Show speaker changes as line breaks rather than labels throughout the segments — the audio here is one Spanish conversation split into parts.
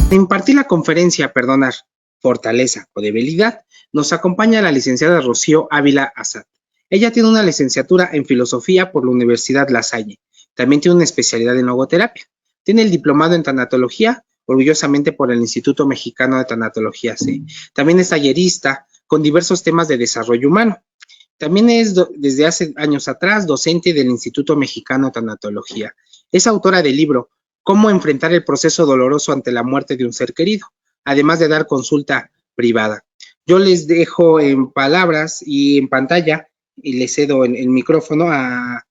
Para impartir la conferencia Perdonar, Fortaleza o Debilidad, nos acompaña la licenciada Rocío Ávila Azad. Ella tiene una licenciatura en Filosofía por la Universidad La Salle. También tiene una especialidad en logoterapia. Tiene el diplomado en Tanatología, orgullosamente por el Instituto Mexicano de Tanatología C. También es tallerista con diversos temas de desarrollo humano. También es, desde hace años atrás, docente del Instituto Mexicano de Tanatología. Es autora del libro Cómo enfrentar el proceso doloroso ante la muerte de un ser querido, además de dar consulta privada. Yo les dejo en palabras y en pantalla y le cedo el micrófono a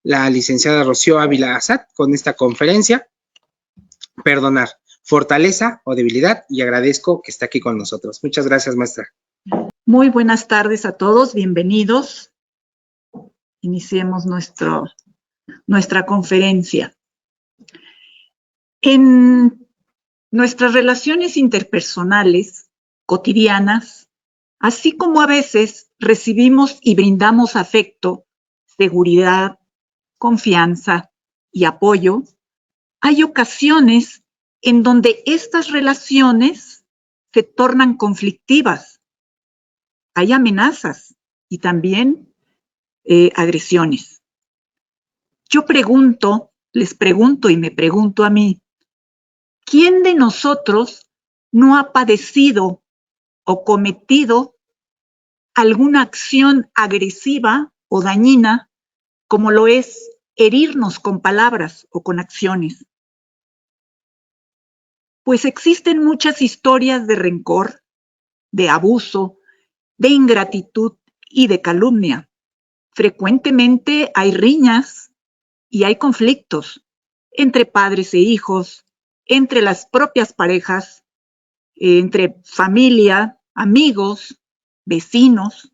la licenciada Rocío Ávila Azad con esta conferencia, Perdonar, Fortaleza o Debilidad, y agradezco que esté aquí con nosotros. Muchas gracias, maestra.
Muy buenas tardes a todos, bienvenidos. Iniciemos nuestra conferencia. En nuestras relaciones interpersonales, cotidianas, así como a veces recibimos y brindamos afecto, seguridad, confianza y apoyo, hay ocasiones en donde estas relaciones se tornan conflictivas. Hay amenazas y también agresiones. Yo les pregunto y me pregunto a mí, ¿quién de nosotros no ha padecido o cometido alguna acción agresiva o dañina, como lo es herirnos con palabras o con acciones? Pues existen muchas historias de rencor, de abuso, de ingratitud y de calumnia. Frecuentemente hay riñas y hay conflictos entre padres e hijos, entre las propias parejas, entre familia, amigos, vecinos,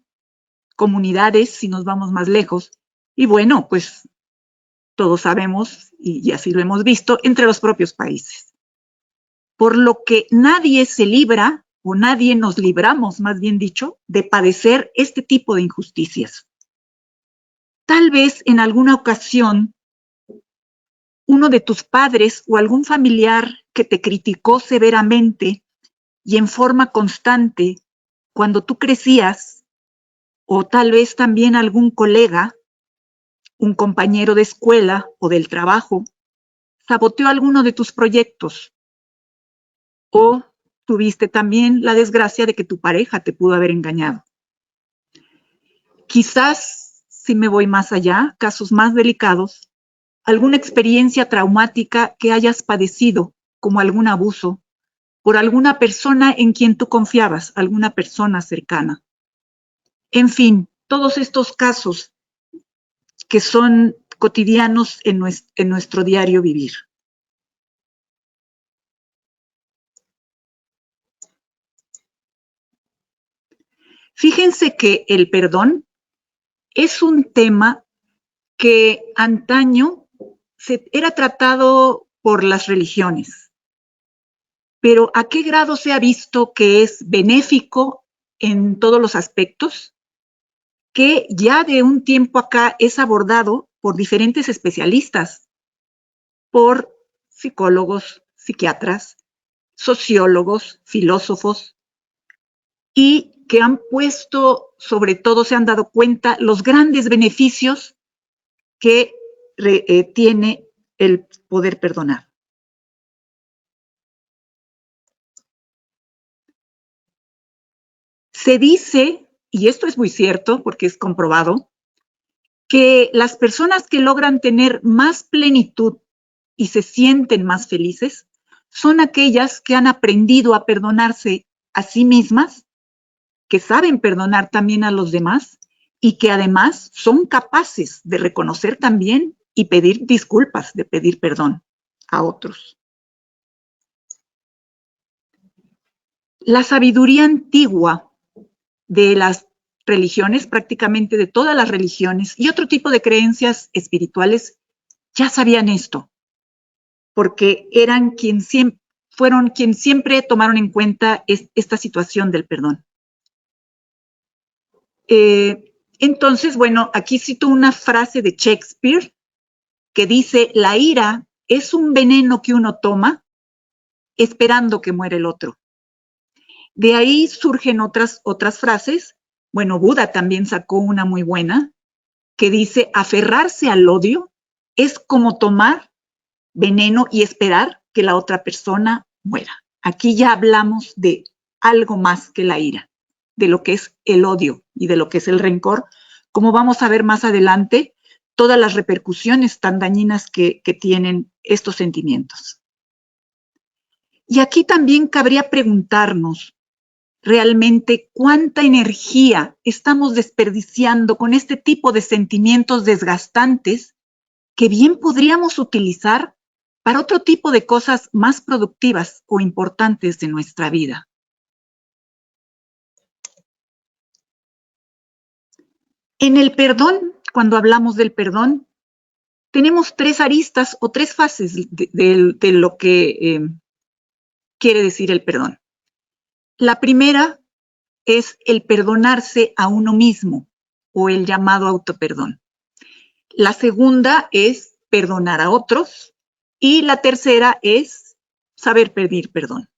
comunidades, si nos vamos más lejos. Y bueno, pues todos sabemos, y así lo hemos visto, entre los propios países. Por lo que nadie se libra, o nadie nos libramos, más bien dicho, de padecer este tipo de injusticias. Tal vez en alguna ocasión uno de tus padres o algún familiar que te criticó severamente y en forma constante cuando tú crecías, o tal vez también algún colega, un compañero de escuela o del trabajo, saboteó alguno de tus proyectos, o tuviste también la desgracia de que tu pareja te pudo haber engañado. Quizás, si me voy más allá, casos más delicados, alguna experiencia traumática que hayas padecido, como algún abuso, por alguna persona en quien tú confiabas, alguna persona cercana. En fin, todos estos casos que son cotidianos en nuestro diario vivir. Fíjense que el perdón es un tema que antaño era tratado por las religiones. Pero ¿a qué grado se ha visto que es benéfico en todos los aspectos? Que ya de un tiempo acá es abordado por diferentes especialistas, por psicólogos, psiquiatras, sociólogos, filósofos, y que han puesto, sobre todo se han dado cuenta, los grandes beneficios que tiene el poder perdonar. Se dice, y esto es muy cierto porque es comprobado, que las personas que logran tener más plenitud y se sienten más felices son aquellas que han aprendido a perdonarse a sí mismas, que saben perdonar también a los demás y que además son capaces de reconocer también y pedir disculpas, de pedir perdón a otros. La sabiduría antigua de las religiones, prácticamente de todas las religiones y otro tipo de creencias espirituales, ya sabían esto, porque fueron quien siempre tomaron en cuenta esta situación del perdón. Entonces, bueno, aquí cito una frase de Shakespeare que dice: la ira es un veneno que uno toma esperando que muera el otro. De ahí surgen otras frases. Bueno, Buda también sacó una muy buena que dice: aferrarse al odio es como tomar veneno y esperar que la otra persona muera. Aquí ya hablamos de algo más que la ira, de lo que es el odio y de lo que es el rencor, como vamos a ver más adelante, todas las repercusiones tan dañinas que tienen estos sentimientos. Y aquí también cabría preguntarnos realmente cuánta energía estamos desperdiciando con este tipo de sentimientos desgastantes que bien podríamos utilizar para otro tipo de cosas más productivas o importantes de nuestra vida. En el perdón, cuando hablamos del perdón, tenemos tres aristas o tres fases de lo que quiere decir el perdón. La primera es el perdonarse a uno mismo o el llamado autoperdón. La segunda es perdonar a otros y la tercera es saber pedir perdón.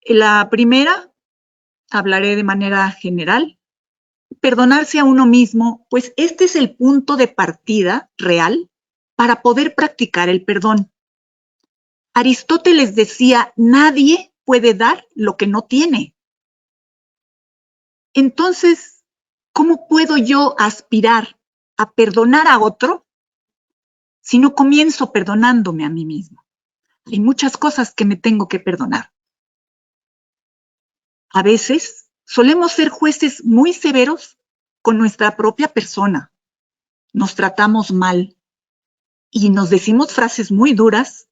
La primera, hablaré de manera general, perdonarse a uno mismo, pues este es el punto de partida real para poder practicar el perdón. Aristóteles decía: nadie puede dar lo que no tiene. Entonces, ¿cómo puedo yo aspirar a perdonar a otro si no comienzo perdonándome a mí mismo? Hay muchas cosas que me tengo que perdonar. A veces solemos ser jueces muy severos con nuestra propia persona. Nos tratamos mal y nos decimos frases muy duras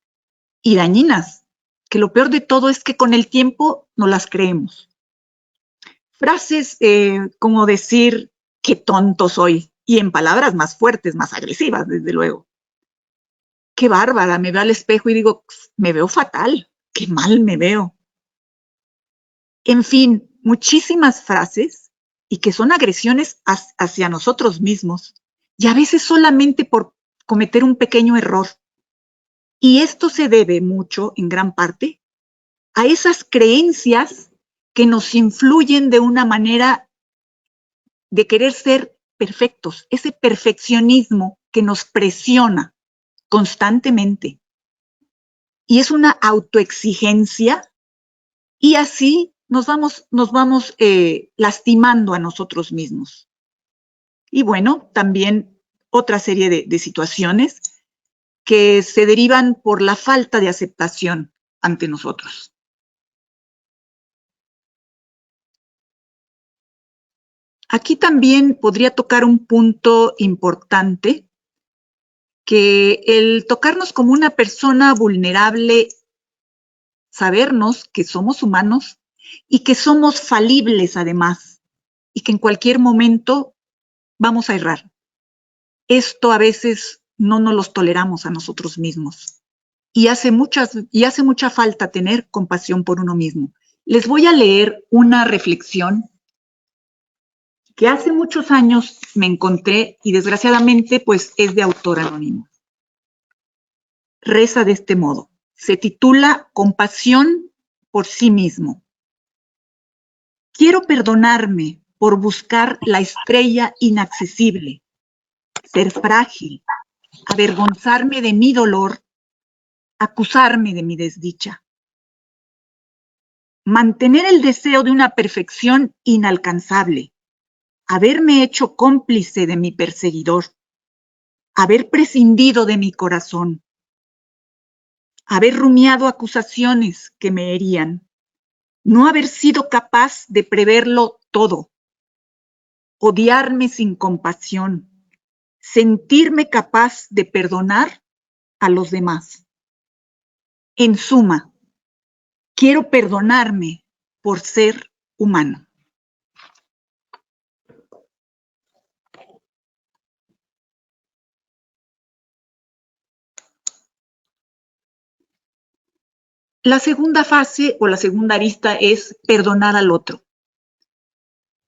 y dañinas, que lo peor de todo es que con el tiempo no las creemos. Frases como decir: qué tonto soy, y en palabras más fuertes, más agresivas, desde luego. Qué bárbara, me veo al espejo y digo: me veo fatal, qué mal me veo. En fin, muchísimas frases y que son agresiones hacia nosotros mismos y a veces solamente por cometer un pequeño error. Y esto se debe mucho, en gran parte, a esas creencias que nos influyen de una manera de querer ser perfectos, ese perfeccionismo que nos presiona constantemente. Y es una autoexigencia y así nos vamos lastimando a nosotros mismos. Y bueno, también otra serie de situaciones que se derivan por la falta de aceptación ante nosotros. Aquí también podría tocar un punto importante, que el tocarnos como una persona vulnerable, sabernos que somos humanos y que somos falibles además, y que en cualquier momento vamos a errar. Esto a veces no nos los toleramos a nosotros mismos. Y hace mucha falta tener compasión por uno mismo. Les voy a leer una reflexión que hace muchos años me encontré y desgraciadamente pues es de autor anónimo. Reza de este modo. Se titula Compasión por sí mismo. Quiero perdonarme por buscar la estrella inaccesible, ser frágil, avergonzarme de mi dolor, acusarme de mi desdicha. Mantener el deseo de una perfección inalcanzable, haberme hecho cómplice de mi perseguidor, haber prescindido de mi corazón, haber rumiado acusaciones que me herían, no haber sido capaz de preverlo todo, odiarme sin compasión, sentirme capaz de perdonar a los demás. En suma, quiero perdonarme por ser humano. La segunda fase o la segunda arista es perdonar al otro.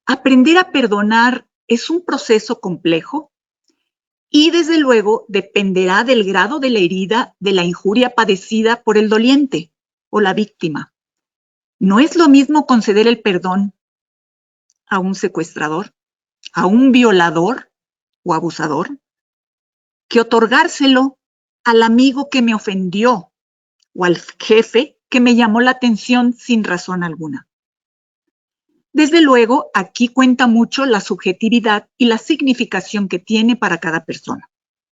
Aprender a perdonar es un proceso complejo Y desde luego dependerá del grado de la herida, de la injuria padecida por el doliente o la víctima. No es lo mismo conceder el perdón a un secuestrador, a un violador o abusador, que otorgárselo al amigo que me ofendió o al jefe que me llamó la atención sin razón alguna. Desde luego, aquí cuenta mucho la subjetividad y la significación que tiene para cada persona.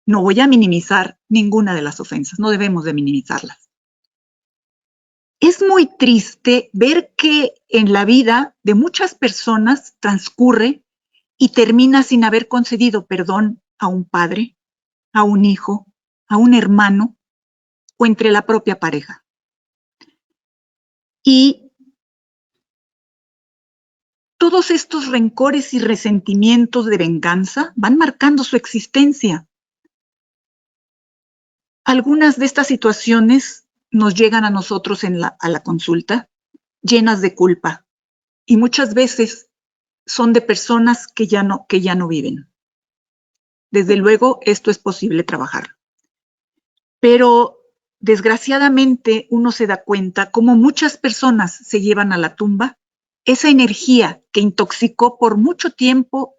No voy a minimizar ninguna de las ofensas, no debemos de minimizarlas. Es muy triste ver que en la vida de muchas personas transcurre y termina sin haber concedido perdón a un padre, a un hijo, a un hermano o entre la propia pareja. Y todos estos rencores y resentimientos de venganza van marcando su existencia. Algunas de estas situaciones nos llegan a nosotros a la consulta llenas de culpa y muchas veces son de personas que ya no viven. Desde luego, esto es posible trabajar. Pero desgraciadamente uno se da cuenta cómo muchas personas se llevan a la tumba esa energía que intoxicó por mucho tiempo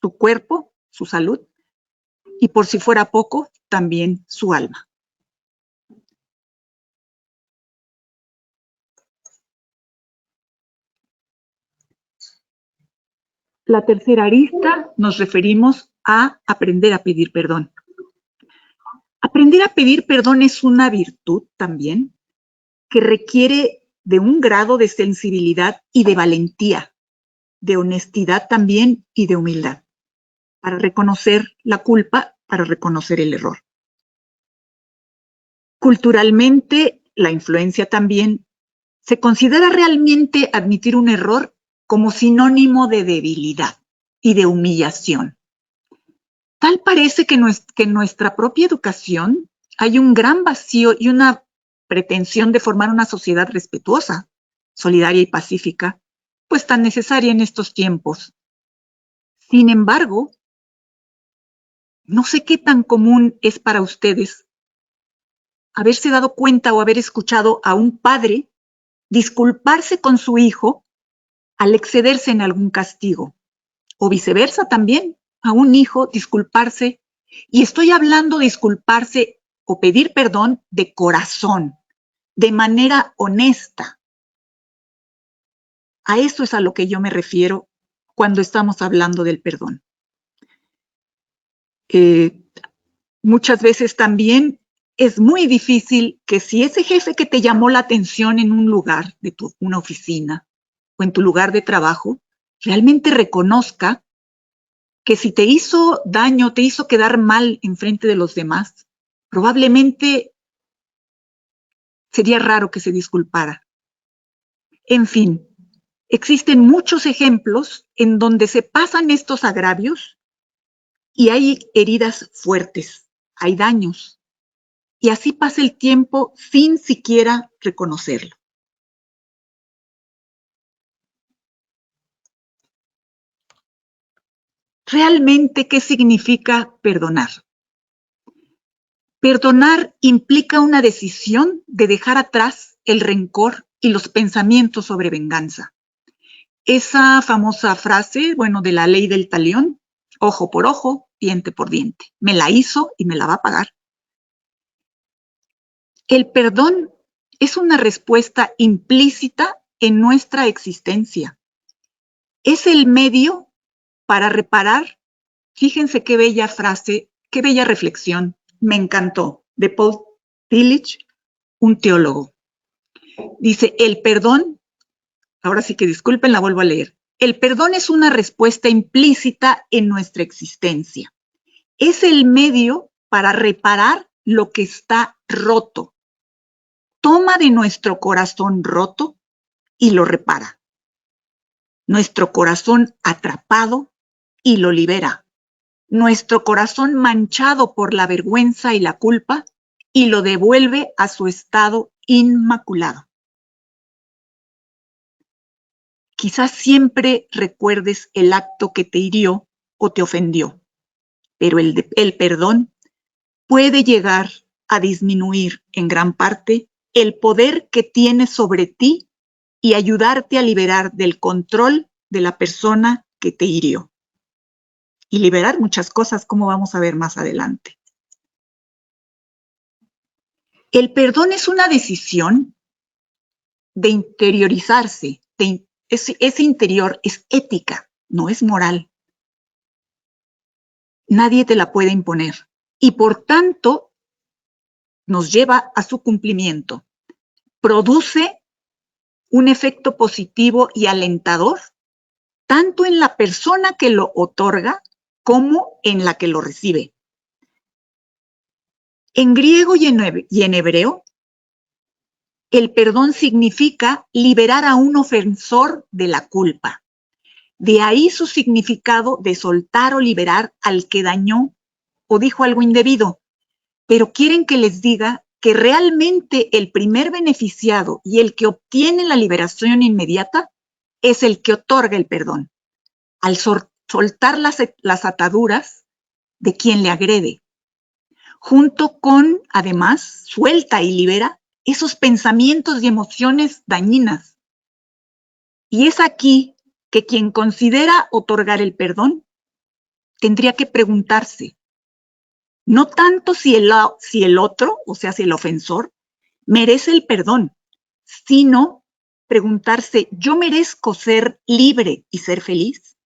su cuerpo, su salud, y por si fuera poco, también su alma. La tercera arista nos referimos a aprender a pedir perdón. Aprender a pedir perdón es una virtud también que requiere de un grado de sensibilidad y de valentía, de honestidad también y de humildad, para reconocer la culpa, para reconocer el error. Culturalmente, la influencia también se considera realmente admitir un error como sinónimo de debilidad y de humillación. Tal parece que en nuestra propia educación hay un gran vacío y una pretensión de formar una sociedad respetuosa, solidaria y pacífica, pues tan necesaria en estos tiempos. Sin embargo, no sé qué tan común es para ustedes haberse dado cuenta o haber escuchado a un padre disculparse con su hijo al excederse en algún castigo, o viceversa también, a un hijo disculparse, y estoy hablando de disculparse o pedir perdón de corazón, de manera honesta. A eso es a lo que yo me refiero cuando estamos hablando del perdón. Muchas veces también es muy difícil que si ese jefe que te llamó la atención en un lugar, una oficina o en tu lugar de trabajo, realmente reconozca que si te hizo daño, te hizo quedar mal en frente de los demás, probablemente sería raro que se disculpara. En fin, existen muchos ejemplos en donde se pasan estos agravios y hay heridas fuertes, hay daños, y así pasa el tiempo sin siquiera reconocerlo. ¿Realmente qué significa perdonar? Perdonar implica una decisión de dejar atrás el rencor y los pensamientos sobre venganza. Esa famosa frase, de la ley del talión, ojo por ojo, diente por diente. Me la hizo y me la va a pagar. El perdón es una respuesta implícita en nuestra existencia. Es el medio para reparar. Fíjense qué bella frase, qué bella reflexión. Me encantó, de Paul Tillich, un teólogo. Dice, el perdón, ahora sí que disculpen, la vuelvo a leer. El perdón es una respuesta implícita en nuestra existencia. Es el medio para reparar lo que está roto. Toma de nuestro corazón roto y lo repara. Nuestro corazón atrapado y lo libera. Nuestro corazón manchado por la vergüenza y la culpa y lo devuelve a su estado inmaculado. Quizás siempre recuerdes el acto que te hirió o te ofendió, pero el perdón puede llegar a disminuir en gran parte el poder que tienes sobre ti y ayudarte a liberar del control de la persona que te hirió. Y liberar muchas cosas, como vamos a ver más adelante. El perdón es una decisión de interiorizarse. Ese interior es ética, no es moral. Nadie te la puede imponer. Y por tanto, nos lleva a su cumplimiento. Produce un efecto positivo y alentador, tanto en la persona que lo otorga como en la que lo recibe. En griego y en hebreo, el perdón significa liberar a un ofensor de la culpa. De ahí su significado de soltar o liberar al que dañó o dijo algo indebido. Pero quieren que les diga que realmente el primer beneficiado y el que obtiene la liberación inmediata es el que otorga el perdón, al soltar las ataduras de quien le agrede, junto con, además, suelta y libera esos pensamientos y emociones dañinas. Y es aquí que quien considera otorgar el perdón tendría que preguntarse, no tanto si el otro, o sea, si el ofensor, merece el perdón, sino preguntarse, ¿yo merezco ser libre y ser feliz?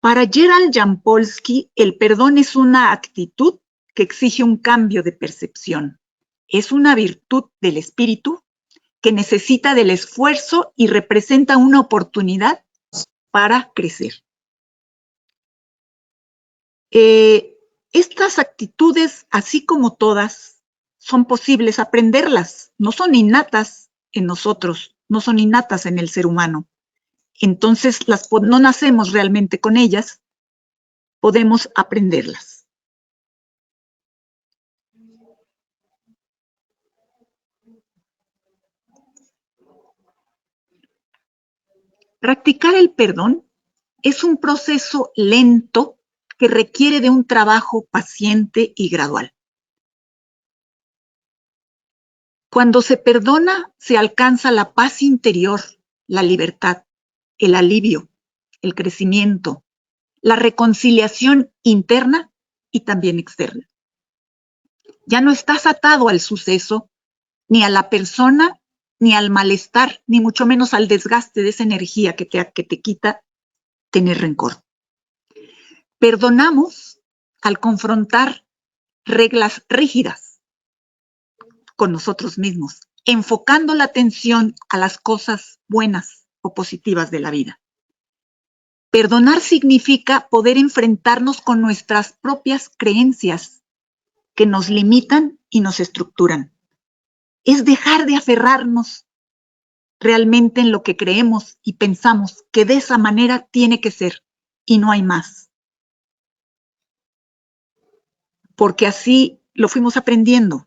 Para Gerald Jampolsky, el perdón es una actitud que exige un cambio de percepción. Es una virtud del espíritu que necesita del esfuerzo y representa una oportunidad para crecer. Estas actitudes, así como todas, son posibles aprenderlas, no son innatas en nosotros, no son innatas en el ser humano. Entonces, no nacemos realmente con ellas, podemos aprenderlas. Practicar el perdón es un proceso lento que requiere de un trabajo paciente y gradual. Cuando se perdona, se alcanza la paz interior, la libertad, el alivio, el crecimiento, la reconciliación interna y también externa. Ya no estás atado al suceso, ni a la persona, ni al malestar, ni mucho menos al desgaste de esa energía que te quita tener rencor. Perdonamos al confrontar reglas rígidas con nosotros mismos, enfocando la atención a las cosas buenas o positivas de la vida. Perdonar significa poder enfrentarnos con nuestras propias creencias que nos limitan y nos estructuran. Es dejar de aferrarnos realmente en lo que creemos y pensamos que de esa manera tiene que ser y no hay más. Porque así lo fuimos aprendiendo.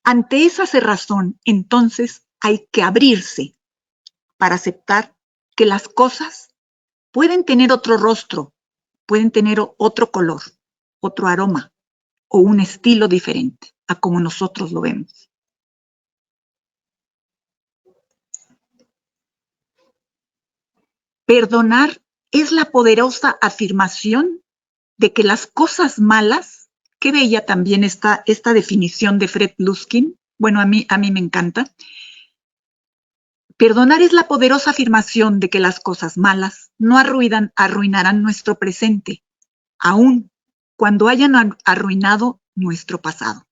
Ante esa cerrazón, entonces hay que abrirse para aceptar que las cosas pueden tener otro rostro, pueden tener otro color, otro aroma o un estilo diferente a como nosotros lo vemos. Perdonar es la poderosa afirmación de que las cosas malas, qué bella también esta definición de Fred Luskin, bueno, a mí me encanta. Perdonar es la poderosa afirmación de que las cosas malas no arruinarán nuestro presente, aun cuando hayan arruinado nuestro pasado.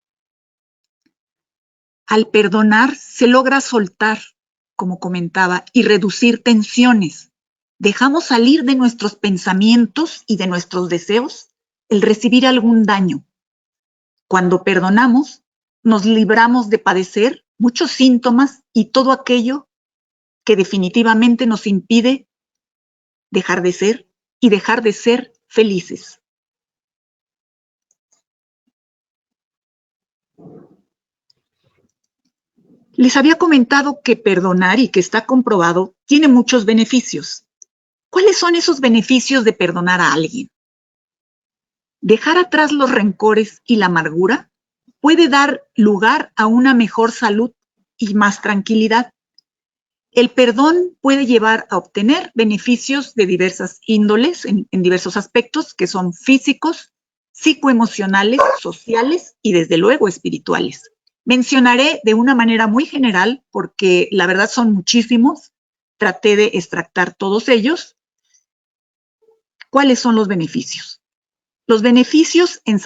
Al perdonar se logra soltar, como comentaba, y reducir tensiones. Dejamos salir de nuestros pensamientos y de nuestros deseos el recibir algún daño. Cuando perdonamos, nos libramos de padecer muchos síntomas y todo aquello que definitivamente nos impide dejar de ser y dejar de ser felices. Les había comentado que perdonar, y que está comprobado, tiene muchos beneficios. ¿Cuáles son esos beneficios de perdonar a alguien? Dejar atrás los rencores y la amargura puede dar lugar a una mejor salud y más tranquilidad. El perdón puede llevar a obtener beneficios de diversas índoles, en diversos aspectos, que son físicos, psicoemocionales, sociales y desde luego espirituales. Mencionaré de una manera muy general, porque la verdad son muchísimos, traté de extractar todos ellos. ¿Cuáles son los beneficios? Los beneficios en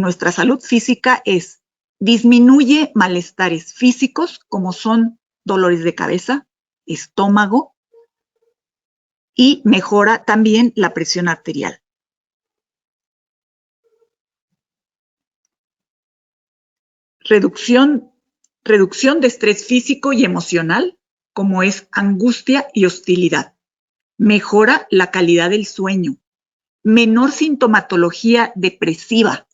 nuestra salud física es: disminuye malestares físicos como son dolores de cabeza, estómago, y mejora también la presión arterial. Reducción de estrés físico y emocional, como es angustia y hostilidad. Mejora la calidad del sueño. Menor sintomatología depresiva.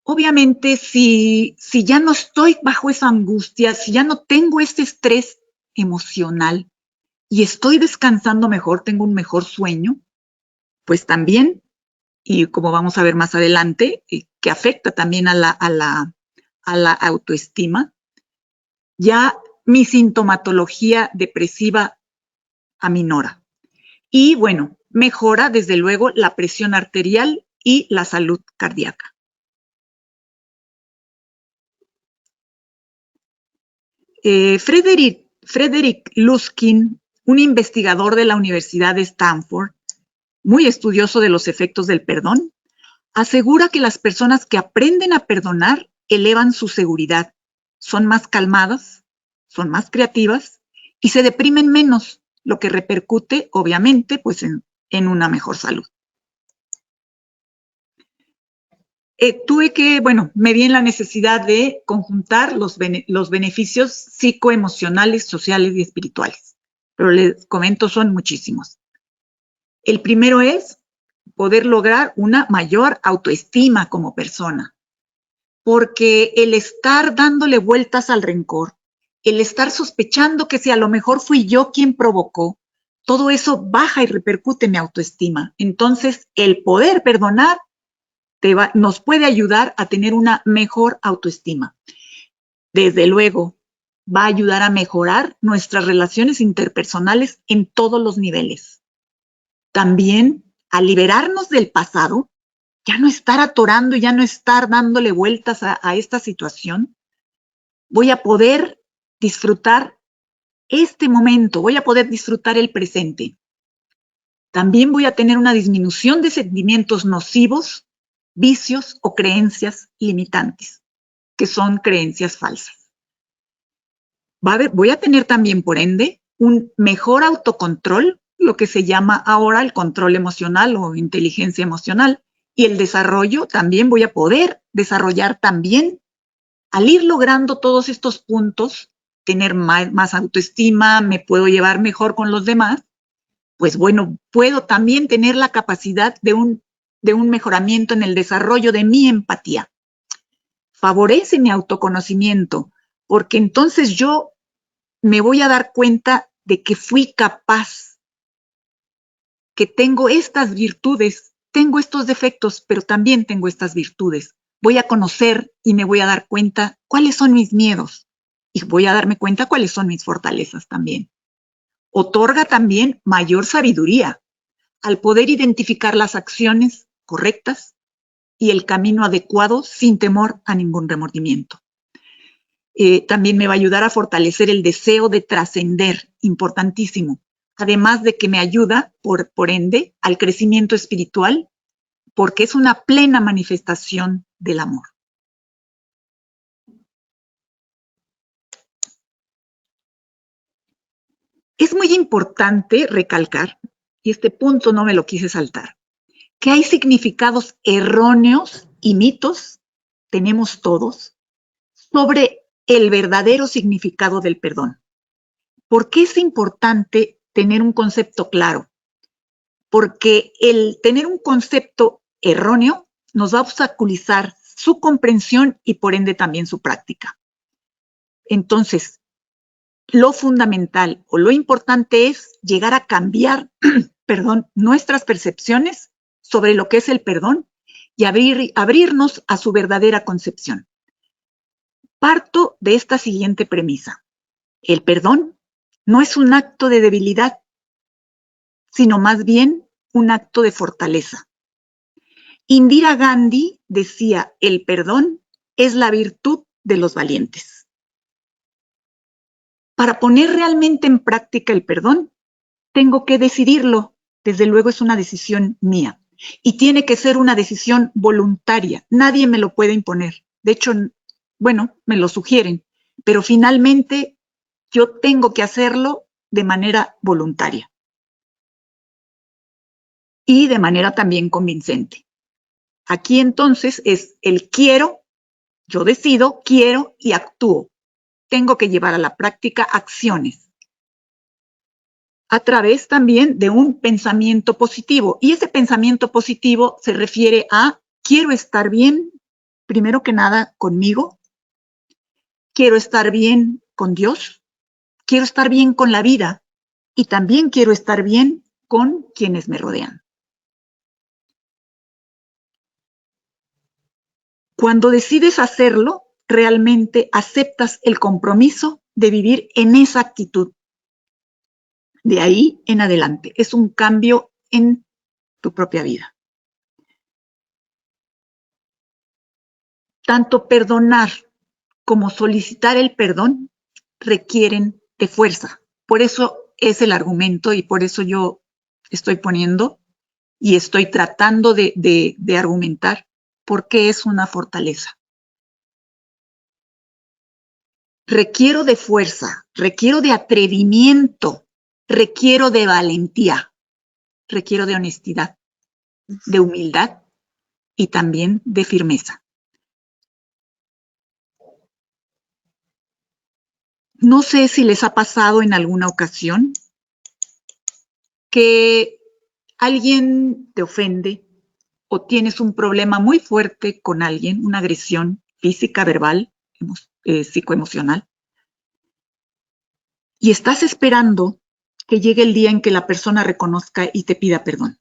Obviamente, si ya no estoy bajo esa angustia, si ya no tengo este estrés emocional y estoy descansando mejor, tengo un mejor sueño, pues también, y como vamos a ver más adelante, que afecta también a la autoestima, ya mi sintomatología depresiva aminora. Y bueno, mejora desde luego la presión arterial y la salud cardíaca. Frederick Luskin, un investigador de la Universidad de Stanford, muy estudioso de los efectos del perdón, asegura que las personas que aprenden a perdonar elevan su seguridad, son más calmadas, son más creativas y se deprimen menos, lo que repercute, obviamente, pues en una mejor salud. Me vi en la necesidad de conjuntar los beneficios psicoemocionales, sociales y espirituales. Pero les comento, son muchísimos. El primero es poder lograr una mayor autoestima como persona. Porque el estar dándole vueltas al rencor, el estar sospechando que si a lo mejor fui yo quien provocó, todo eso baja y repercute en mi autoestima. Entonces, el poder perdonar nos puede ayudar a tener una mejor autoestima. Desde luego, va a ayudar a mejorar nuestras relaciones interpersonales en todos los niveles. También a liberarnos del pasado, ya no estar atorando, ya no estar dándole vueltas a esta situación. Voy a poder disfrutar este momento, voy a poder disfrutar el presente. También voy a tener una disminución de sentimientos nocivos, vicios o creencias limitantes, que son creencias falsas. Voy a tener también, por ende, un mejor autocontrol, lo que se llama ahora el control emocional o inteligencia emocional, y el desarrollo también voy a poder desarrollar también, al ir logrando todos estos puntos, tener más autoestima, me puedo llevar mejor con los demás, pues bueno, puedo también tener la capacidad de un mejoramiento en el desarrollo de mi empatía. Favorece mi autoconocimiento, porque entonces yo me voy a dar cuenta de que fui capaz, que tengo estas virtudes, tengo estos defectos, pero también tengo estas virtudes. Voy a conocer y me voy a dar cuenta cuáles son mis miedos y voy a darme cuenta cuáles son mis fortalezas también. Otorga también mayor sabiduría al poder identificar las acciones correctas y el camino adecuado sin temor a ningún remordimiento. También me va a ayudar a fortalecer el deseo de trascender, importantísimo, además de que me ayuda, por ende, al crecimiento espiritual, porque es una plena manifestación del amor. Es muy importante recalcar, y este punto no me lo quise saltar, que hay significados erróneos y mitos, tenemos todos, sobre el verdadero significado del perdón. ¿Por qué es importante tener un concepto claro? Porque el tener un concepto erróneo nos va a obstaculizar su comprensión y por ende también su práctica. Entonces, lo fundamental o lo importante es llegar a cambiar nuestras percepciones sobre lo que es el perdón y abrirnos a su verdadera concepción. Parto de esta siguiente premisa. El perdón no es un acto de debilidad, sino más bien un acto de fortaleza. Indira Gandhi decía, el perdón es la virtud de los valientes. Para poner realmente en práctica el perdón, tengo que decidirlo. Desde luego es una decisión mía y tiene que ser una decisión voluntaria. Nadie me lo puede imponer. De hecho, bueno, me lo sugieren, pero finalmente yo tengo que hacerlo de manera voluntaria y de manera también convincente. Aquí entonces es el quiero, yo decido, quiero y actúo. Tengo que llevar a la práctica acciones a través también de un pensamiento positivo. Y ese pensamiento positivo se refiere a quiero estar bien, primero que nada, conmigo. Quiero estar bien con Dios. Quiero estar bien con la vida. Y también quiero estar bien con quienes me rodean. Cuando decides hacerlo, realmente aceptas el compromiso de vivir en esa actitud. De ahí en adelante, es un cambio en tu propia vida. Tanto perdonar como solicitar el perdón requieren de fuerza. Por eso es el argumento y por eso yo estoy poniendo y estoy tratando de argumentar por qué es una fortaleza. Requiero de fuerza, requiero de atrevimiento, requiero de valentía, requiero de honestidad, de humildad y también de firmeza. No sé si les ha pasado en alguna ocasión que alguien te ofende o tienes un problema muy fuerte con alguien, una agresión física, verbal, psicoemocional, y estás esperando que llegue el día en que la persona reconozca y te pida perdón.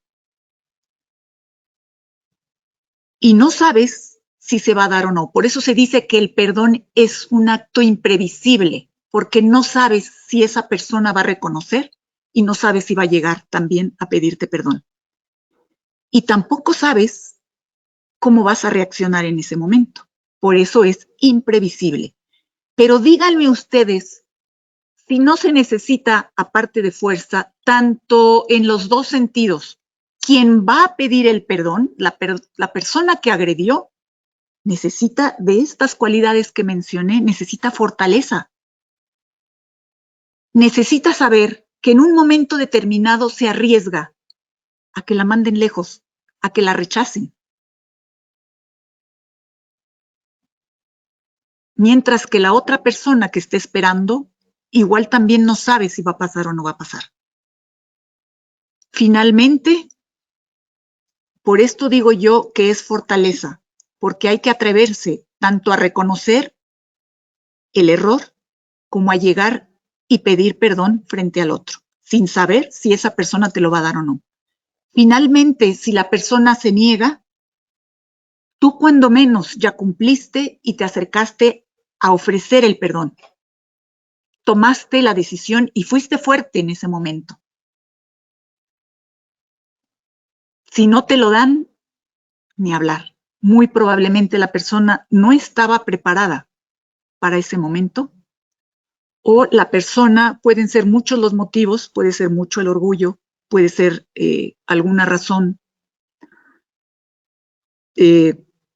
Y no sabes si se va a dar o no. Por eso se dice que el perdón es un acto imprevisible, porque no sabes si esa persona va a reconocer y no sabes si va a llegar también a pedirte perdón. Y tampoco sabes cómo vas a reaccionar en ese momento. Por eso es imprevisible. Pero díganme ustedes si no se necesita, aparte de fuerza, tanto en los dos sentidos. Quien va a pedir el perdón, la persona que agredió, necesita de estas cualidades que mencioné, necesita fortaleza. Necesita saber que en un momento determinado se arriesga a que la manden lejos, a que la rechacen. Mientras que la otra persona que esté esperando, igual también no sabe si va a pasar o no va a pasar. Finalmente, por esto digo yo que es fortaleza, porque hay que atreverse tanto a reconocer el error como a llegar y pedir perdón frente al otro, sin saber si esa persona te lo va a dar o no. Finalmente, si la persona se niega, tú cuando menos ya cumpliste y te acercaste a ofrecer el perdón. Tomaste la decisión y fuiste fuerte en ese momento. Si no te lo dan, ni hablar. Muy probablemente la persona no estaba preparada para ese momento, o la persona, pueden ser muchos los motivos, puede ser mucho el orgullo, puede ser alguna razón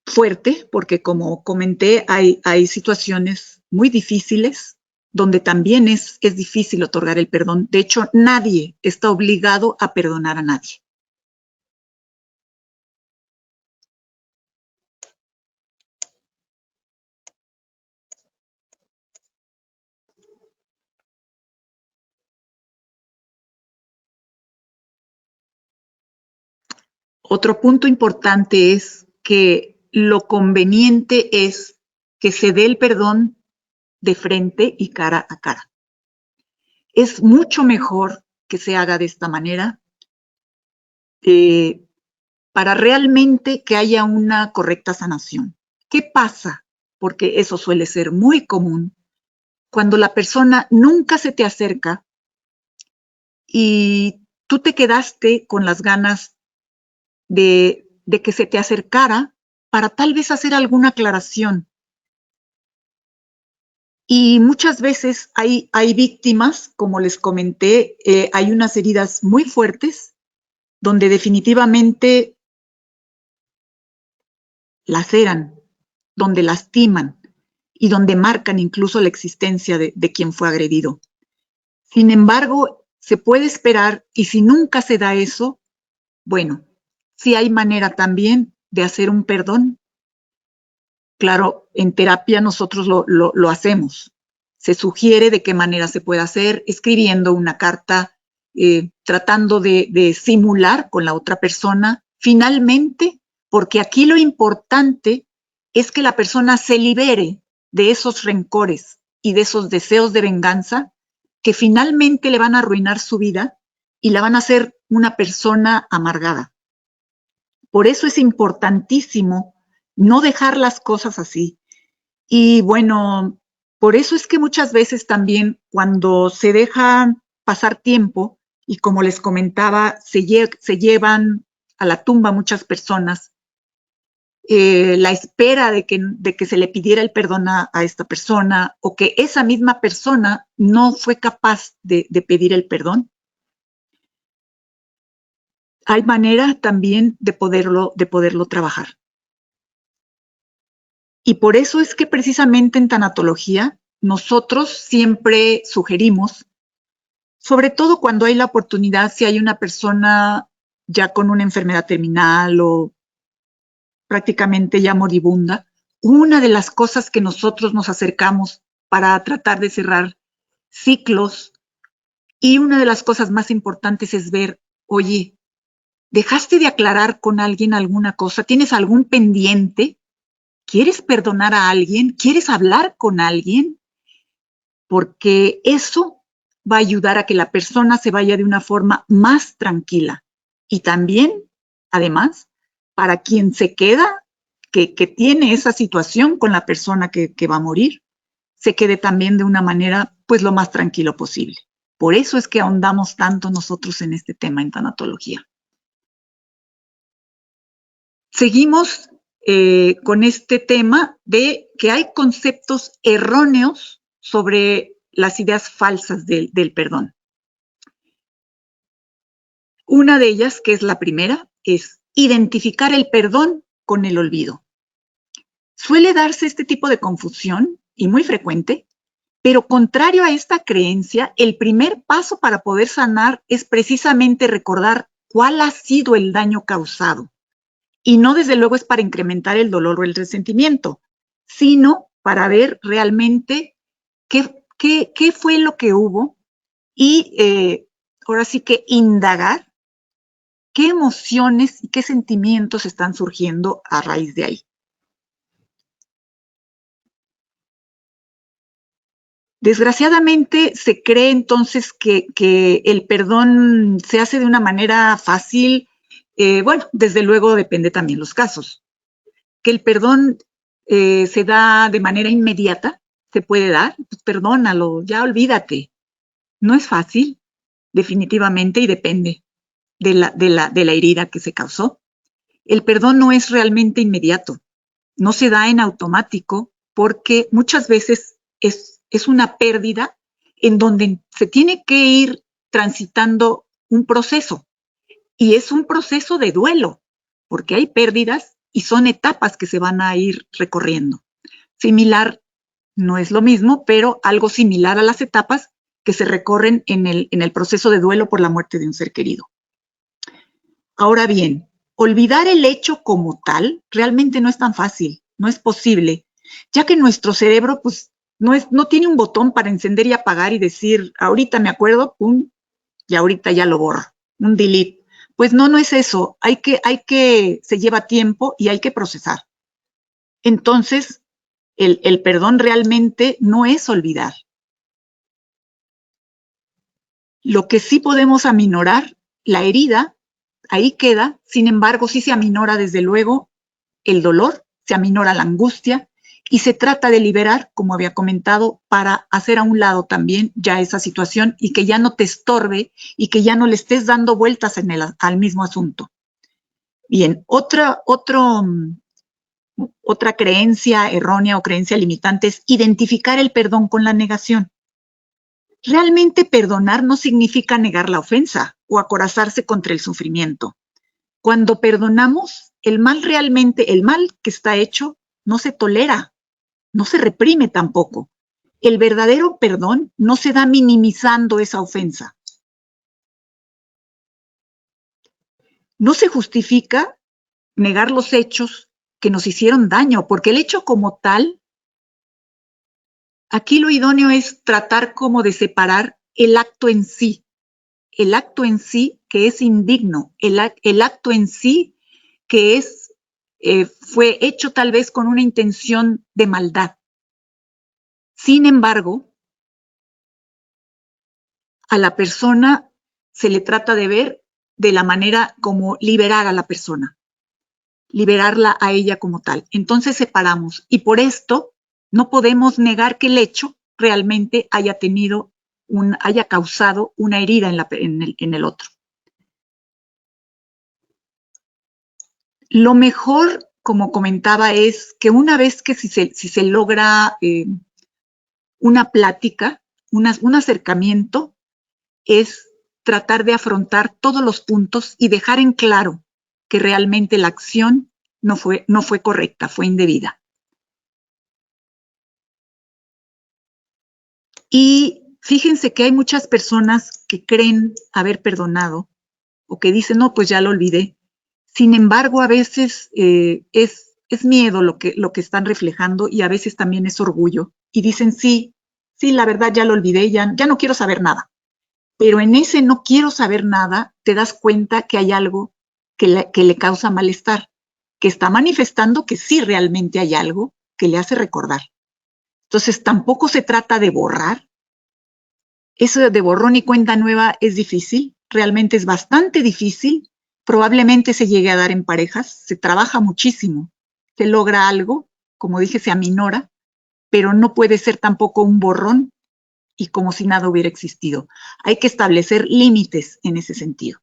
fuerte, porque como comenté, hay situaciones muy difíciles donde también es difícil otorgar el perdón. De hecho, nadie está obligado a perdonar a nadie. Otro punto importante es que lo conveniente es que se dé el perdón de frente y cara a cara. Es mucho mejor que se haga de esta manera para realmente que haya una correcta sanación. ¿Qué pasa? Porque eso suele ser muy común cuando la persona nunca se te acerca y tú te quedaste con las ganas de que se te acercara para tal vez hacer alguna aclaración. Y muchas veces hay víctimas, como les comenté, hay unas heridas muy fuertes donde definitivamente laceran, donde lastiman y donde marcan incluso la existencia de quien fue agredido. Sin embargo, se puede esperar, y si nunca se da eso, bueno, sí hay manera también de hacer un perdón. Claro, en terapia nosotros lo hacemos. Se sugiere de qué manera se puede hacer, escribiendo una carta, tratando de simular con la otra persona. Finalmente, porque aquí lo importante es que la persona se libere de esos rencores y de esos deseos de venganza que finalmente le van a arruinar su vida y la van a hacer una persona amargada. Por eso es importantísimo no dejar las cosas así. Y bueno, por eso es que muchas veces también cuando se deja pasar tiempo y como les comentaba, se llevan a la tumba muchas personas, la espera de que se le pidiera el perdón a esta persona o que esa misma persona no fue capaz de pedir el perdón. Hay manera también de poderlo trabajar. Y por eso es que precisamente en tanatología nosotros siempre sugerimos, sobre todo cuando hay la oportunidad, si hay una persona ya con una enfermedad terminal o prácticamente ya moribunda, una de las cosas que nosotros nos acercamos para tratar de cerrar ciclos y una de las cosas más importantes es ver, oye, ¿dejaste de aclarar con alguien alguna cosa? ¿Tienes algún pendiente? ¿Quieres perdonar a alguien? ¿Quieres hablar con alguien? Porque eso va a ayudar a que la persona se vaya de una forma más tranquila. Y también, además, para quien se queda, que tiene esa situación con la persona que va a morir, se quede también de una manera, pues, lo más tranquilo posible. Por eso es que ahondamos tanto nosotros en este tema en tanatología. Seguimos con este tema de que hay conceptos erróneos sobre las ideas falsas del perdón. Una de ellas, que es la primera, es identificar el perdón con el olvido. Suele darse este tipo de confusión, y muy frecuente, pero contrario a esta creencia, el primer paso para poder sanar es precisamente recordar cuál ha sido el daño causado. Y no desde luego es para incrementar el dolor o el resentimiento, sino para ver realmente qué fue lo que hubo y ahora sí que indagar qué emociones y qué sentimientos están surgiendo a raíz de ahí. Desgraciadamente se cree entonces que el perdón se hace de una manera fácil. Bueno, desde luego depende también los casos. Que el perdón se da de manera inmediata, se puede dar, pues perdónalo, ya olvídate. No es fácil, definitivamente, y depende de la herida que se causó. El perdón no es realmente inmediato, no se da en automático porque muchas veces es una pérdida en donde se tiene que ir transitando un proceso y es un proceso de duelo porque hay pérdidas y son etapas que se van a ir recorriendo. Similar, no es lo mismo, pero algo similar a las etapas que se recorren en el proceso de duelo por la muerte de un ser querido. Ahora bien, olvidar el hecho como tal realmente no es tan fácil, no es posible, ya que nuestro cerebro pues, no tiene un botón para encender y apagar y decir, ahorita me acuerdo, pum, y ahorita ya lo borro, un delete. Pues no es eso, se lleva tiempo y hay que procesar. Entonces, el perdón realmente no es olvidar. Lo que sí podemos aminorar la herida ahí queda. Sin embargo, sí se aminora desde luego el dolor, se aminora la angustia y se trata de liberar, como había comentado, para hacer a un lado también ya esa situación y que ya no te estorbe y que ya no le estés dando vueltas al mismo asunto. Bien, otra creencia errónea o creencia limitante es identificar el perdón con la negación. Realmente perdonar no significa negar la ofensa o acorazarse contra el sufrimiento. Cuando perdonamos, el mal que está hecho, no se tolera, no se reprime tampoco. El verdadero perdón no se da minimizando esa ofensa. No se justifica negar los hechos que nos hicieron daño, porque el hecho como tal, aquí lo idóneo es tratar como de separar el acto en sí que es indigno, el acto en sí que fue hecho tal vez con una intención de maldad. Sin embargo, a la persona se le trata de ver de la manera como liberar a la persona, liberarla a ella como tal. Entonces separamos y por esto no podemos negar que el hecho realmente haya causado una herida en el otro. Lo mejor, como comentaba, es que una vez que si se logra una plática, un acercamiento, es tratar de afrontar todos los puntos y dejar en claro que realmente la acción no fue correcta, fue indebida. Y fíjense que hay muchas personas que creen haber perdonado o que dicen, no, pues ya lo olvidé. Sin embargo, a veces es miedo lo que están reflejando y a veces también es orgullo. Y dicen, sí, la verdad ya lo olvidé, ya no quiero saber nada. Pero en ese no quiero saber nada, te das cuenta que hay algo que le causa malestar, que está manifestando que sí realmente hay algo que le hace recordar. Entonces, tampoco se trata de borrar. Eso de borrón y cuenta nueva es difícil, realmente es bastante difícil. Probablemente se llegue a dar en parejas, se trabaja muchísimo, se logra algo, como dije, se aminora, pero no puede ser tampoco un borrón y como si nada hubiera existido. Hay que establecer límites en ese sentido.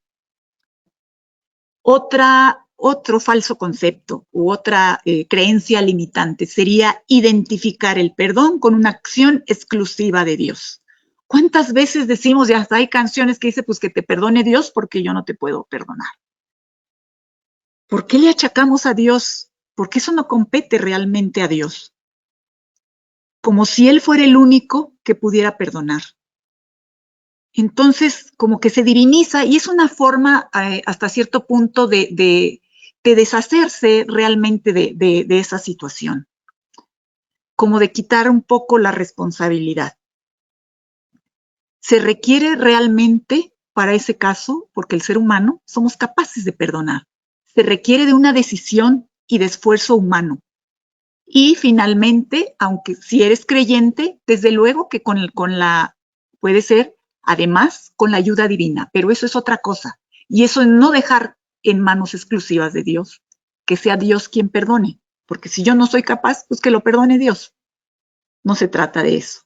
Otro falso concepto u otra creencia limitante sería identificar el perdón con una acción exclusiva de Dios. ¿Cuántas veces decimos, ya hay canciones que dice, pues que te perdone Dios porque yo no te puedo perdonar? ¿Por qué le achacamos a Dios? Porque eso no compete realmente a Dios. Como si Él fuera el único que pudiera perdonar. Entonces, como que se diviniza y es una forma hasta cierto punto de deshacerse realmente de esa situación. Como de quitar un poco la responsabilidad. Se requiere realmente para ese caso, porque el ser humano somos capaces de perdonar. Se requiere de una decisión y de esfuerzo humano. Y finalmente, aunque si eres creyente, desde luego que puede ser, además, con la ayuda divina, pero eso es otra cosa. Y eso es no dejar en manos exclusivas de Dios, que sea Dios quien perdone, porque si yo no soy capaz, pues que lo perdone Dios. No se trata de eso.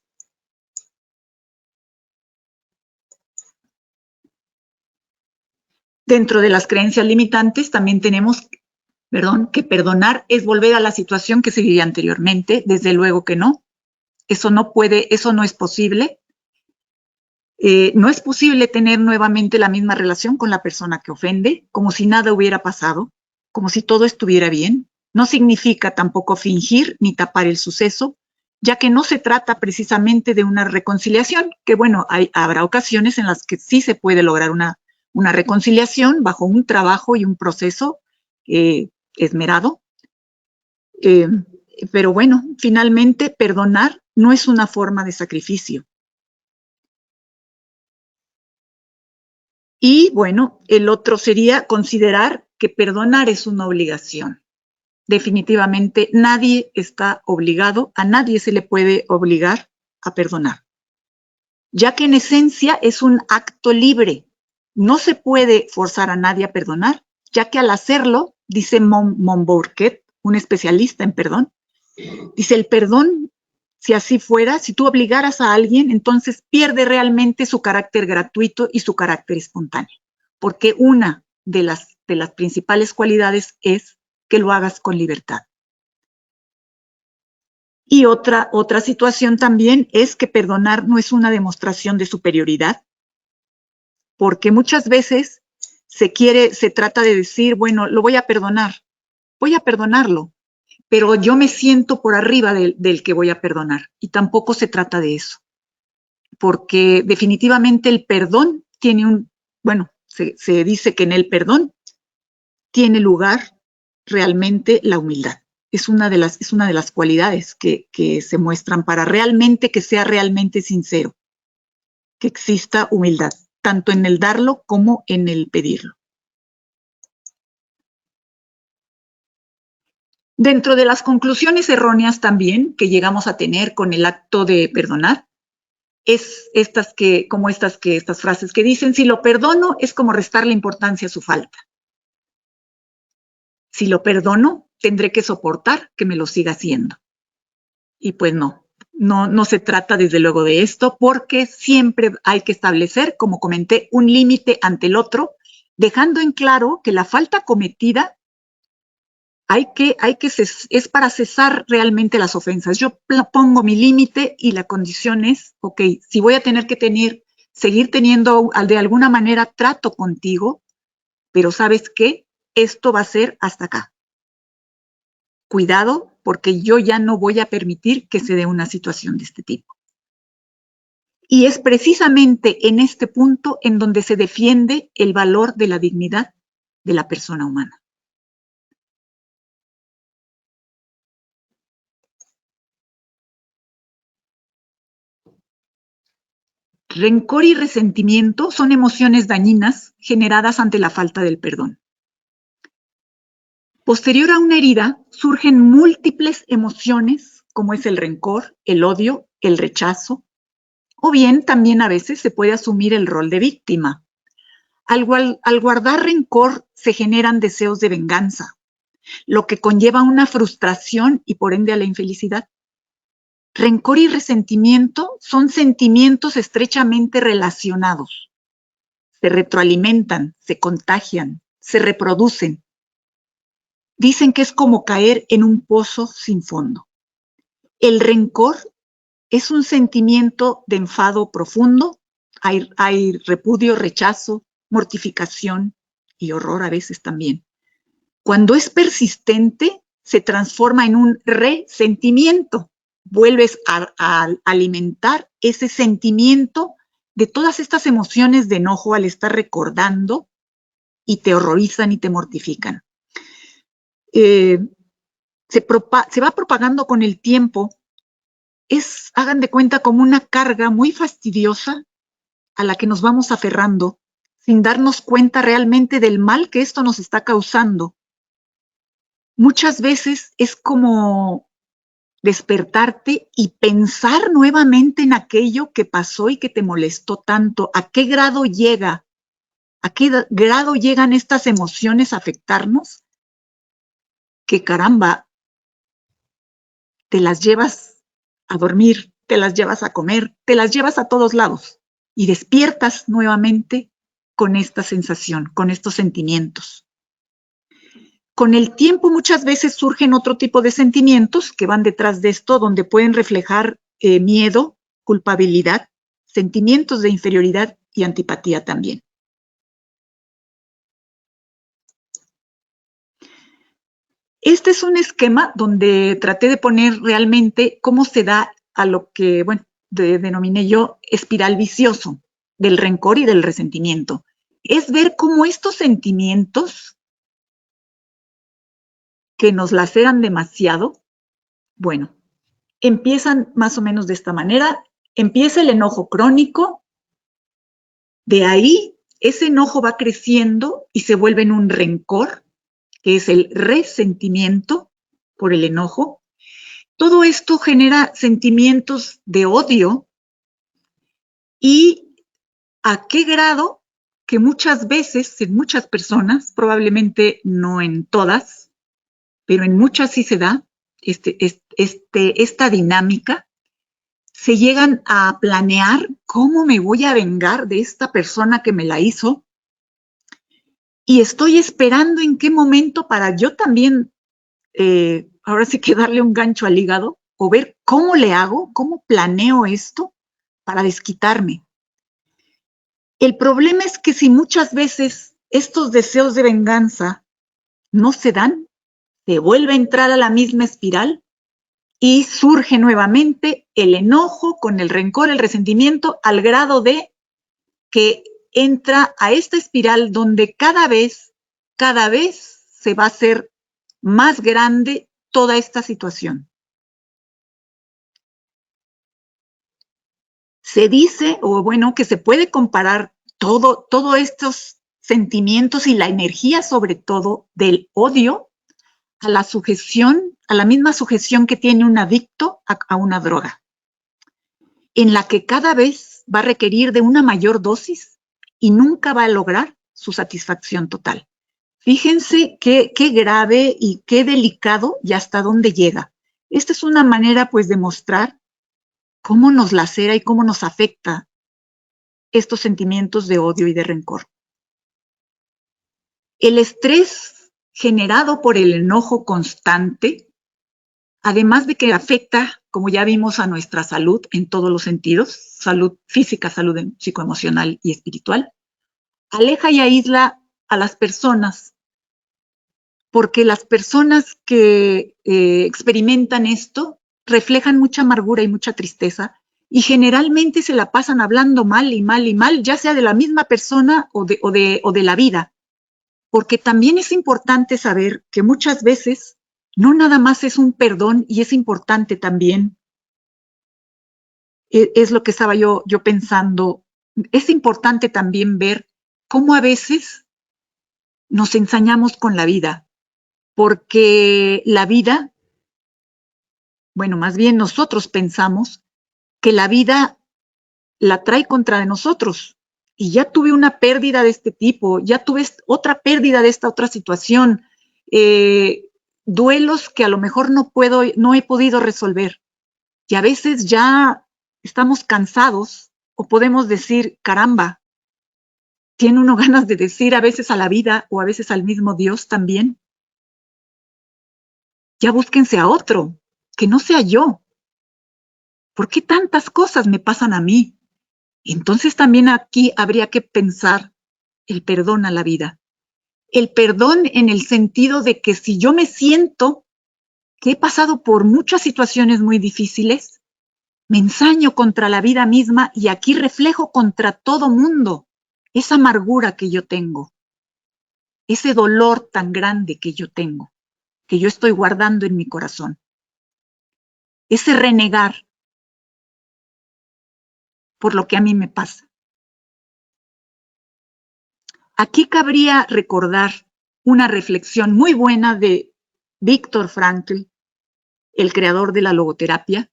Dentro de las creencias limitantes también tenemos, que perdonar es volver a la situación que se vivía anteriormente. Desde luego que no. Eso no es posible. No es posible tener nuevamente la misma relación con la persona que ofende, como si nada hubiera pasado, como si todo estuviera bien. No significa tampoco fingir ni tapar el suceso, ya que no se trata precisamente de una reconciliación, que bueno, habrá ocasiones en las que sí se puede lograr una reconciliación bajo un trabajo y un proceso esmerado. Pero bueno, finalmente perdonar no es una forma de sacrificio. Y bueno, el otro sería considerar que perdonar es una obligación. Definitivamente nadie está obligado, a nadie se le puede obligar a perdonar, ya que en esencia es un acto libre no se puede forzar a nadie a perdonar, ya que al hacerlo, dice Monbourquet, un especialista en perdón, dice, el perdón, si así fuera, si tú obligaras a alguien, entonces pierde realmente su carácter gratuito y su carácter espontáneo, porque una de las principales cualidades es que lo hagas con libertad. Y otra situación también es que perdonar no es una demostración de superioridad, porque muchas veces se trata de decir, bueno, lo voy a perdonarlo, pero yo me siento por arriba del que voy a perdonar. Y tampoco se trata de eso, porque definitivamente el perdón tiene se dice que en el perdón tiene lugar realmente la humildad. Es una de las cualidades que se muestran para realmente que sea realmente sincero, que exista humildad, tanto en el darlo como en el pedirlo. Dentro de las conclusiones erróneas también que llegamos a tener con el acto de perdonar, es estas frases que dicen, si lo perdono es como restarle importancia a su falta. Si lo perdono, tendré que soportar que me lo siga haciendo. Y pues no se trata desde luego de esto, porque siempre hay que establecer, como comenté, un límite ante el otro, dejando en claro que la falta cometida es para cesar realmente las ofensas. Yo pongo mi límite y la condición es, ok, si voy a tener que seguir teniendo de alguna manera trato contigo, pero ¿sabes qué? Esto va a ser hasta acá. Cuidado, porque yo ya no voy a permitir que se dé una situación de este tipo. Y es precisamente en este punto en donde se defiende el valor de la dignidad de la persona humana. Rencor y resentimiento son emociones dañinas generadas ante la falta del perdón. Posterior a una herida, surgen múltiples emociones, como es el rencor, el odio, el rechazo, o bien también a veces se puede asumir el rol de víctima. Al guardar rencor se generan deseos de venganza, lo que conlleva una frustración y por ende a la infelicidad. Rencor y resentimiento son sentimientos estrechamente relacionados. Se retroalimentan, se contagian, se reproducen. Dicen que es como caer en un pozo sin fondo. El rencor es un sentimiento de enfado profundo. Hay repudio, rechazo, mortificación y horror a veces también. Cuando es persistente, se transforma en un resentimiento. Vuelves a alimentar ese sentimiento de todas estas emociones de enojo al estar recordando y te horrorizan y te mortifican. Se va propagando con el tiempo. Hagan de cuenta, como una carga muy fastidiosa a la que nos vamos aferrando sin darnos cuenta realmente del mal que esto nos está causando. Muchas veces es como despertarte y pensar nuevamente en aquello que pasó y que te molestó tanto. ¿A qué grado llegan estas emociones a afectarnos? Que caramba, te las llevas a dormir, te las llevas a comer, te las llevas a todos lados y despiertas nuevamente con esta sensación, con estos sentimientos. Con el tiempo muchas veces surgen otro tipo de sentimientos que van detrás de esto, donde pueden reflejar miedo, culpabilidad, sentimientos de inferioridad y antipatía también. Este es un esquema donde traté de poner realmente cómo se da a lo que, denominé yo espiral vicioso del rencor y del resentimiento. Es ver cómo estos sentimientos que nos laceran demasiado, empiezan más o menos de esta manera. Empieza el enojo crónico, de ahí ese enojo va creciendo y se vuelve en un rencor, que es el resentimiento por el enojo. Todo esto genera sentimientos de odio. ¿Y a qué grado? que muchas veces en muchas personas, probablemente no en todas, pero en muchas sí se da esta dinámica. Se llegan a planear cómo me voy a vengar de esta persona que me la hizo y estoy esperando en qué momento para yo también, ahora sí que darle un gancho al hígado o ver cómo le hago, cómo planeo esto para desquitarme. El problema es que si muchas veces estos deseos de venganza no se dan, se vuelve a entrar a la misma espiral y surge nuevamente el enojo con el rencor, el resentimiento, al grado de que entra a esta espiral donde cada vez se va a hacer más grande toda esta situación. Se dice, o bueno, que se puede comparar todos estos sentimientos y la energía sobre todo del odio a la sujeción, a la misma sujeción que tiene un adicto a una droga, en la que cada vez va a requerir de una mayor dosis y nunca va a lograr su satisfacción total. Fíjense qué grave y qué delicado y hasta dónde llega. Esta es una manera, pues, de mostrar cómo nos lacera y cómo nos afecta estos sentimientos de odio y de rencor. El estrés generado por el enojo constante, además de que afecta, como ya vimos, a nuestra salud en todos los sentidos, salud física, salud psicoemocional y espiritual, aleja y aísla a las personas, porque las personas que experimentan esto reflejan mucha amargura y mucha tristeza y generalmente se la pasan hablando mal y mal y mal, ya sea de la misma persona o de la vida. Porque también es importante saber que muchas veces no nada más es un perdón y es importante también, es lo que estaba yo pensando, es importante también ver cómo a veces nos ensañamos con la vida, porque la vida, bueno, más bien nosotros pensamos que la vida la trae contra nosotros. Y ya tuve una pérdida de este tipo, ya tuve otra pérdida de esta otra situación, duelos que a lo mejor no he podido resolver. Y a veces ya estamos cansados o podemos decir, caramba, tiene uno ganas de decir a veces a la vida o a veces al mismo Dios también, ya búsquense a otro, que no sea yo. ¿Por qué tantas cosas me pasan a mí? Entonces también aquí habría que pensar el perdón a la vida. El perdón en el sentido de que si yo me siento que he pasado por muchas situaciones muy difíciles, me ensaño contra la vida misma y aquí reflejo contra todo mundo esa amargura que yo tengo, ese dolor tan grande que yo tengo, que yo estoy guardando en mi corazón. Ese renegar por lo que a mí me pasa. Aquí cabría recordar una reflexión muy buena de Viktor Frankl, el creador de la logoterapia,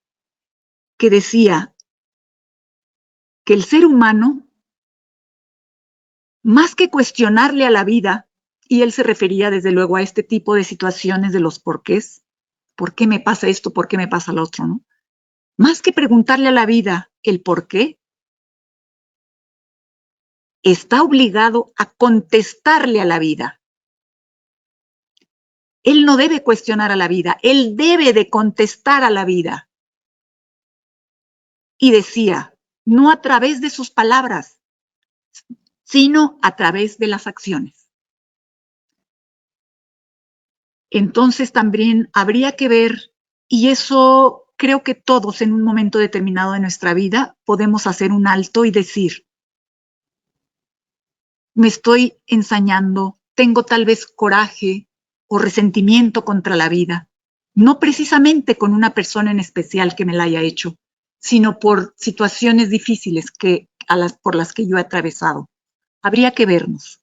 que decía que el ser humano, más que cuestionarle a la vida, y él se refería desde luego a este tipo de situaciones de los porqués, ¿por qué me pasa esto? ¿Por qué me pasa lo otro? ¿No? Más que preguntarle a la vida el por qué, está obligado a contestarle a la vida. Él no debe cuestionar a la vida, él debe de contestar a la vida. Y decía, no a través de sus palabras, sino a través de las acciones. Entonces también habría que ver, y eso creo que todos en un momento determinado de nuestra vida podemos hacer un alto y decir, me estoy ensañando, tengo tal vez coraje o resentimiento contra la vida, no precisamente con una persona en especial que me la haya hecho, sino por situaciones difíciles por las que yo he atravesado. Habría que vernos.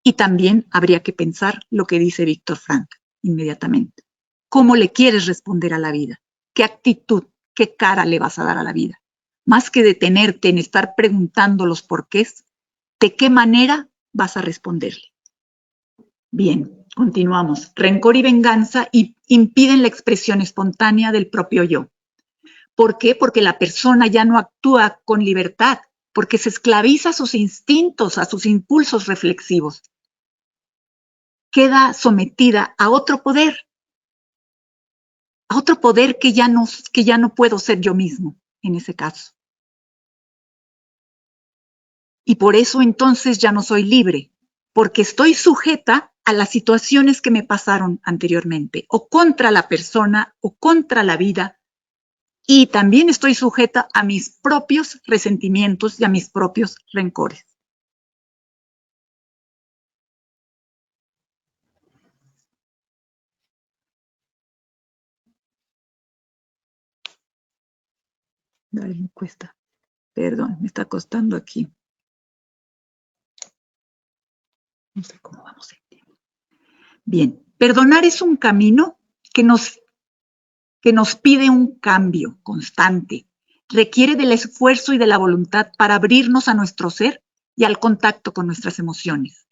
Y también habría que pensar lo que dice Viktor Frankl inmediatamente. ¿Cómo le quieres responder a la vida? ¿Qué actitud, qué cara le vas a dar a la vida? Más que detenerte en estar preguntando los porqués, ¿De qué manera vas a responderle? Bien, continuamos. Rencor y venganza impiden la expresión espontánea del propio yo. ¿Por qué? Porque la persona ya no actúa con libertad, porque se esclaviza a sus instintos, a sus impulsos reflexivos. Queda sometida a otro poder que ya no puedo ser yo mismo en ese caso. Y por eso entonces ya no soy libre, porque estoy sujeta a las situaciones que me pasaron anteriormente, o contra la persona, o contra la vida, y también estoy sujeta a mis propios resentimientos y a mis propios rencores. Ay, me cuesta. Perdón, me está costando aquí. No sé cómo vamos a entender. Bien, perdonar es un camino que nos pide un cambio constante. Requiere del esfuerzo y de la voluntad para abrirnos a nuestro ser y al contacto con nuestras emociones.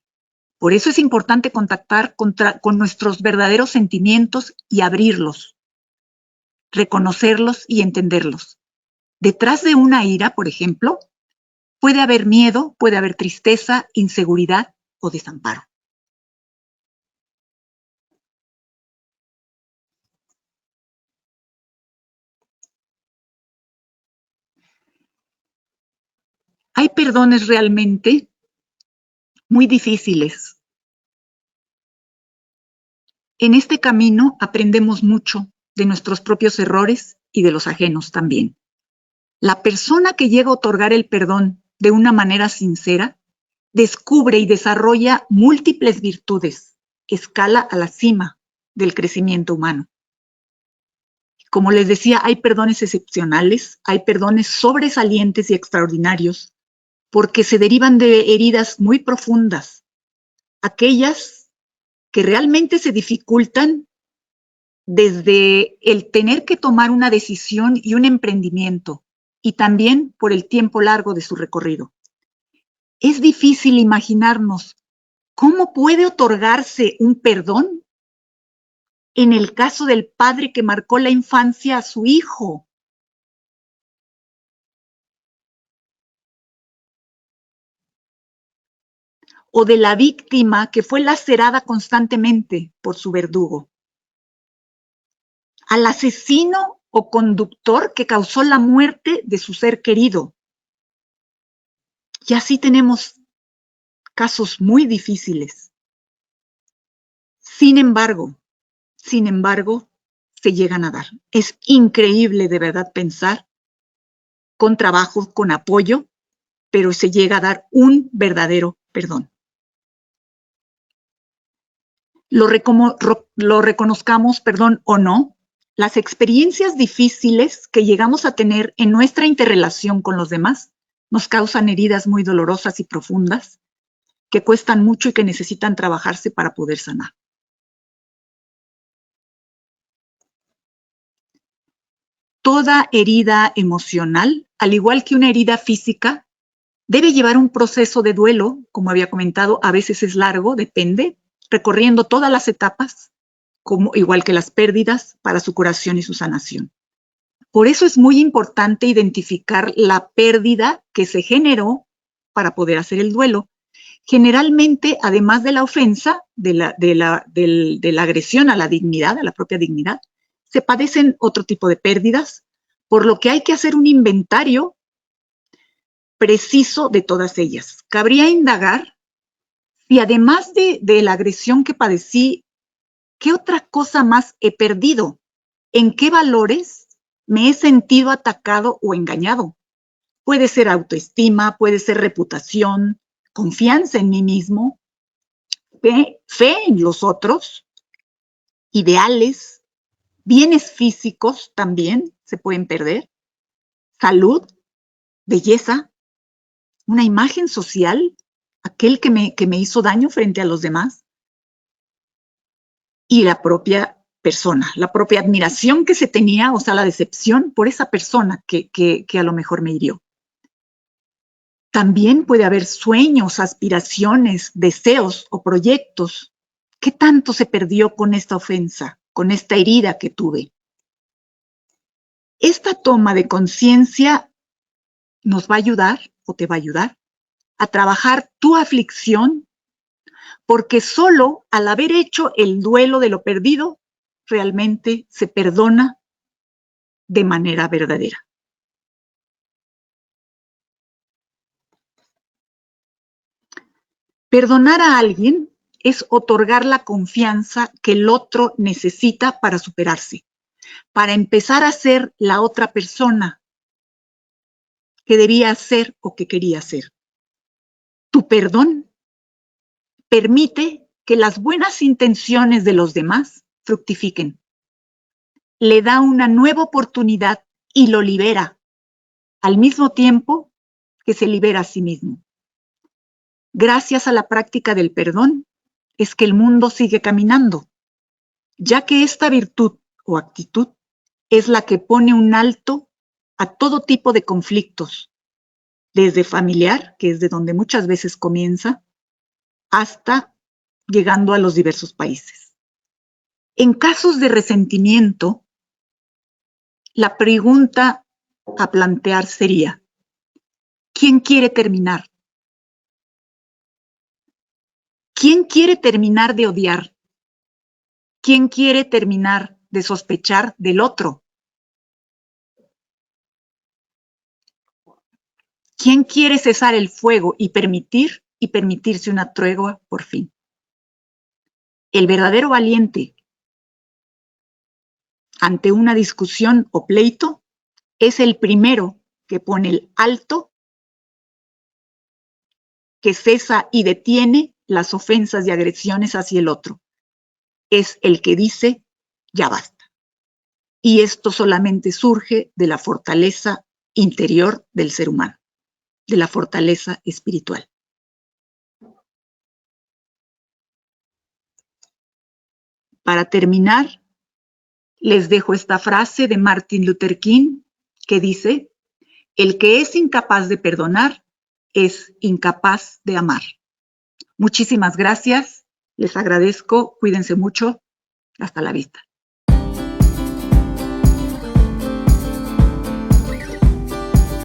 Por eso es importante contactar con nuestros verdaderos sentimientos y abrirlos, reconocerlos y entenderlos. Detrás de una ira, por ejemplo, puede haber miedo, puede haber tristeza, inseguridad o desamparo. Hay perdones realmente muy difíciles. En este camino aprendemos mucho de nuestros propios errores y de los ajenos también. La persona que llega a otorgar el perdón de una manera sincera descubre y desarrolla múltiples virtudes, escala a la cima del crecimiento humano. Como les decía, hay perdones excepcionales, hay perdones sobresalientes y extraordinarios, porque se derivan de heridas muy profundas, aquellas que realmente se dificultan desde el tener que tomar una decisión y un emprendimiento, y también por el tiempo largo de su recorrido. Es difícil imaginarnos cómo puede otorgarse un perdón en el caso del padre que marcó la infancia a su hijo. O de la víctima que fue lacerada constantemente por su verdugo. Al asesino o conductor que causó la muerte de su ser querido. Y así tenemos casos muy difíciles. Sin embargo, se llegan a dar. Es increíble de verdad pensar con trabajo, con apoyo, pero se llega a dar un verdadero perdón. Lo reconozcamos, perdón, o no, las experiencias difíciles que llegamos a tener en nuestra interrelación con los demás nos causan heridas muy dolorosas y profundas que cuestan mucho y que necesitan trabajarse para poder sanar. Toda herida emocional, al igual que una herida física, debe llevar un proceso de duelo, como había comentado, a veces es largo, depende, recorriendo todas las etapas, igual que las pérdidas, para su curación y su sanación. Por eso es muy importante identificar la pérdida que se generó para poder hacer el duelo. Generalmente, además de la ofensa, de la agresión a la dignidad, a la propia dignidad, se padecen otro tipo de pérdidas, por lo que hay que hacer un inventario preciso de todas ellas. Cabría indagar si además de la agresión que padecí, ¿qué otra cosa más he perdido? ¿En qué valores me he sentido atacado o engañado? Puede ser autoestima, puede ser reputación, confianza en mí mismo, fe en los otros, ideales, bienes físicos también se pueden perder, salud, belleza, una imagen social, aquel que me hizo daño frente a los demás, y la propia persona, la propia admiración que se tenía, o sea, la decepción por esa persona que a lo mejor me hirió. También puede haber sueños, aspiraciones, deseos o proyectos. ¿Qué tanto se perdió con esta ofensa, con esta herida que tuve? Esta toma de conciencia nos va a ayudar, o te va a ayudar, a trabajar tu aflicción, porque solo al haber hecho el duelo de lo perdido, realmente se perdona de manera verdadera. Perdonar a alguien es otorgar la confianza que el otro necesita para superarse, para empezar a ser la otra persona que debía ser o que quería ser. Tu perdón permite que las buenas intenciones de los demás fructifiquen. Le da una nueva oportunidad y lo libera, al mismo tiempo que se libera a sí mismo. Gracias a la práctica del perdón, es que el mundo sigue caminando, ya que esta virtud o actitud es la que pone un alto a todo tipo de conflictos, desde familiar, que es de donde muchas veces comienza, hasta llegando a los diversos países. En casos de resentimiento, la pregunta a plantear sería, ¿quién quiere terminar? ¿Quién quiere terminar de odiar? ¿Quién quiere terminar de sospechar del otro? ¿Quién quiere cesar el fuego y permitirse una tregua por fin? El verdadero valiente ante una discusión o pleito es el primero que pone el alto, que cesa y detiene las ofensas y agresiones hacia el otro. Es el que dice, ya basta. Y esto solamente surge de la fortaleza interior del ser humano, de la fortaleza espiritual. Para terminar, les dejo esta frase de Martin Luther King que dice, el que es incapaz de perdonar es incapaz de amar. Muchísimas gracias, les agradezco, cuídense mucho, hasta la vista.